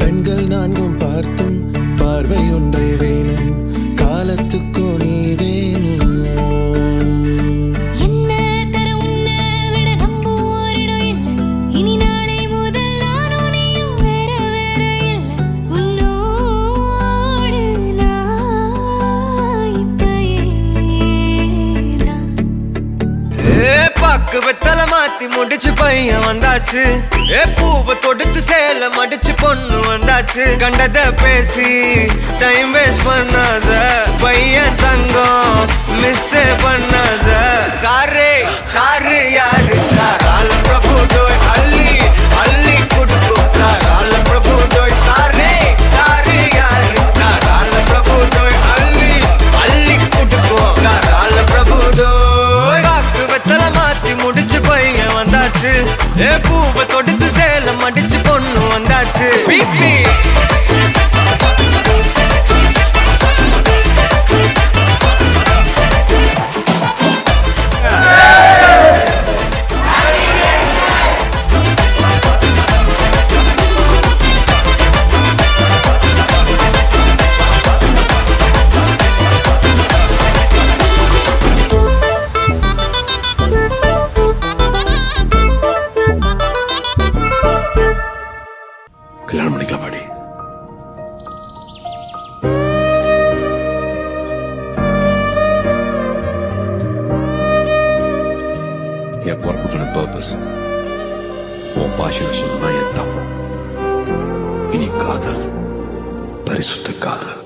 கண்கள் நான்கும் பார்த்தும் பார்வை ஒன்றே வேணும் காலத்துக்கோ நீ வேணும் வெத்தல மாத்தி முடிச்சு பையன் வந்தாச்சு பூவை தொடுத்து சேல மடிச்சு பொண்ணு வந்தாச்சு கண்டத பேசி டைம் வேஸ்ட் பண்ணாத பையன் தங்கம் மிஸ் பண்ணாத சாரே சாரு யாரு கால பிரபு டோய் அள்ளி அள்ளி குடுக்கும் கால பிரபு டோய் சாரே சாரு யாரு கால பிரபு டோய் அள்ளி அள்ளி குடுக்கும் கால பிரபு டோய் வெத்தல மாத்தி முடிச்சு பையன் வந்தாச்சு பூவை தொடுத்து சேல மடிச்சு பொண்ணு வந்தாச்சு பிபி கல்யாணம் பண்ணிக்கலாம் பாடி. என் பொறுப்புக்கான பர்பஸ் உன் பாஷையில சொன்னா என் தப்பம். இனி காதல் பரிசுத்த காதல்.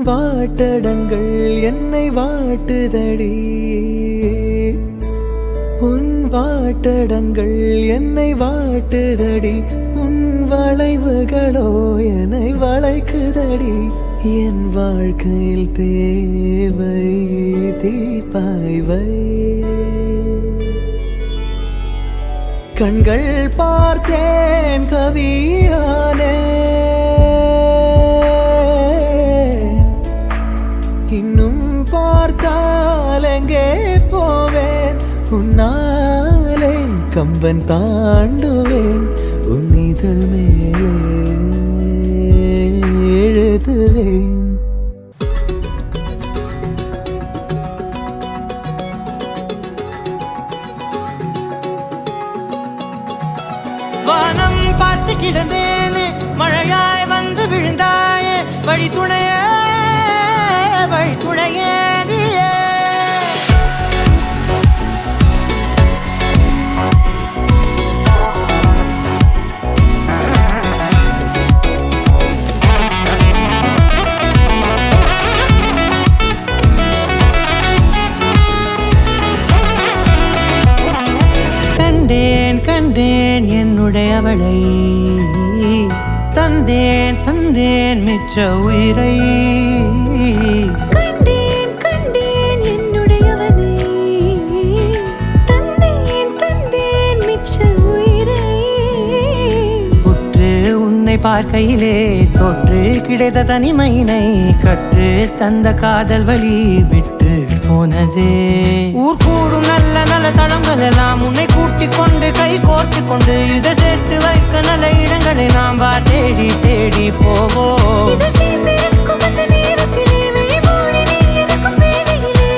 வாட்டடங்கள் என்னை வாட்டுதடி உன் வாட்டடங்கள் என்னை வாட்டுதடி உன் வளைவுகளோ என்னை வளைக்குதடி என் வாழ்க்கையில் தேவை தீபாய்வை கண்கள் பார்த்தேன் கவியானே இன்னும் பார்த்தால் எங்கே போவேன் உன்னாலே கம்பன் தாண்டுவேன் உன் இதழ் மேலே எழுதுவேன் வானம் பார்த்து கிடந்தேனே மழையாய் வந்து விழுந்தாயே வழி துணையே வழி துணையே நீயே கண்டேன் கண்டேன் என்னுடையவளை தந்தேன் தந்தேன் மிச்ச உயிரை கண்டேன் கண்டேன் என்னுடையவனை தந்தேன் தந்தேன் மிச்ச உயிரை உற்று உன்னை பார்க்கையிலே தொற்று கிடைத்த தனிமையினை கற்று தந்த காதல் வழி விட்டு போனதே ஊர் கூடும் நல்ல நல்ல தளங்கள் எல்லாம் உன்னை கூட்டிக் கொண்டு கை கோர்த்து கொண்டு இதை சேர்த்து வைக்க நல்ல இடங்களை நாம் வா தேடி தேடி போவோம் இதழ் சேர்ந்திருக்கும் அந்த நேரத்திலே விழிமூடி நீ இருக்கும் வேளையிலே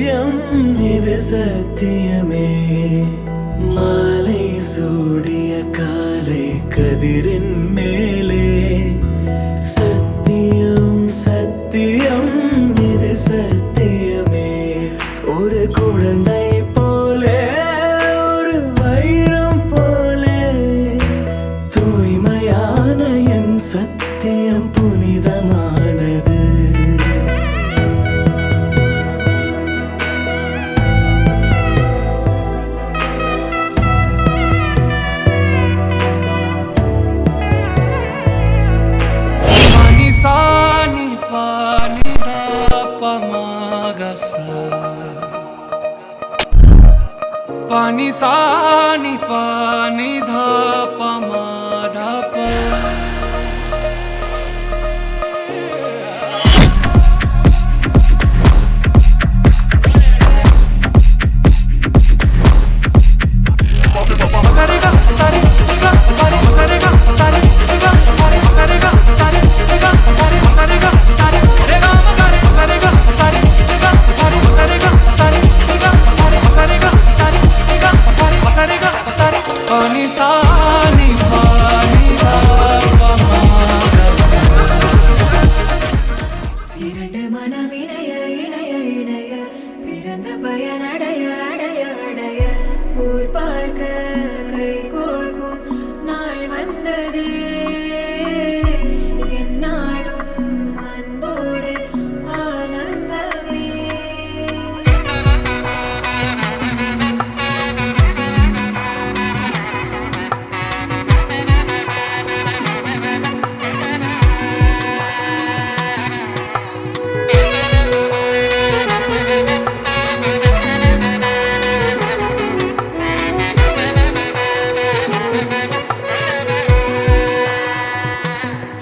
சத்தியம் இது சத்தியமே மாலை சூடிய காலை கதிரின் மேலே சத்தியம் சத்தியம் இது சத்தியமே ஒரு குழந்தை போலே ஒரு வைரம் போலே தூய்மையான என் சத்தியம் புனிதமானது Sani pani da pamagasa pani sani pani dha pamada pa sarega sare ga sare sarega sare ga sare sarega sare ga sare sarega sare re ga ma ga re sarega sare ga sare sarega sare ga sare sarega sare ga sare sarega sare pani sani pani da pa ma ga sa இரண்டு மனம் இணைய இணைய இணைய பிறந்த பயன் அடைய அடைய அடைய ஊர் பார்க்க கை கோர்க்கும் நாள் வந்ததே என்னாலும் அன்போடு ஆனந்தமே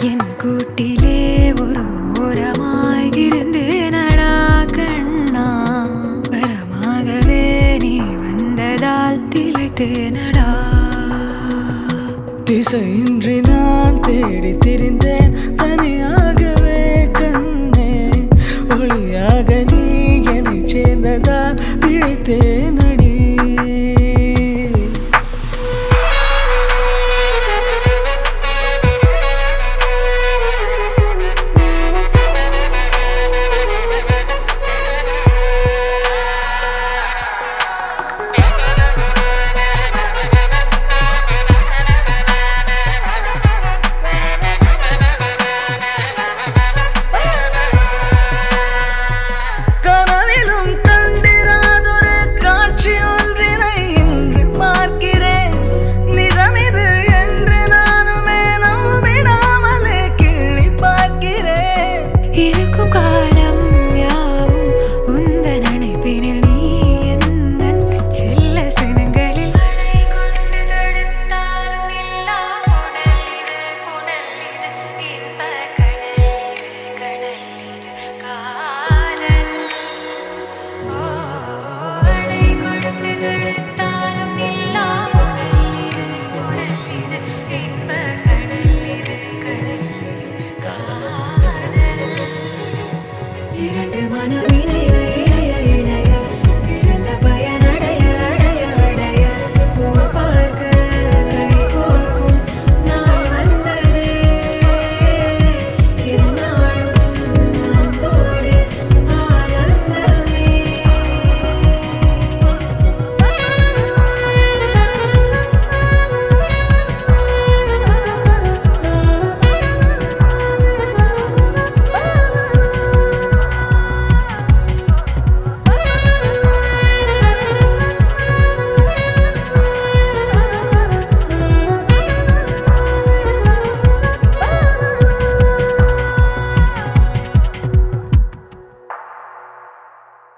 என் கூட்டிலே ஒரு ஓரமாய் இருந்தேனடா கண்ணா வரமாகவே நீ வந்ததால் திளைத்தேனடா திசையின்றி நான் தேடி திரிந்தேன் தனியாகவே கண்ணே ஒளியாக நீ என்னை சேர்ந்ததால் பிழைத்தேன் அடி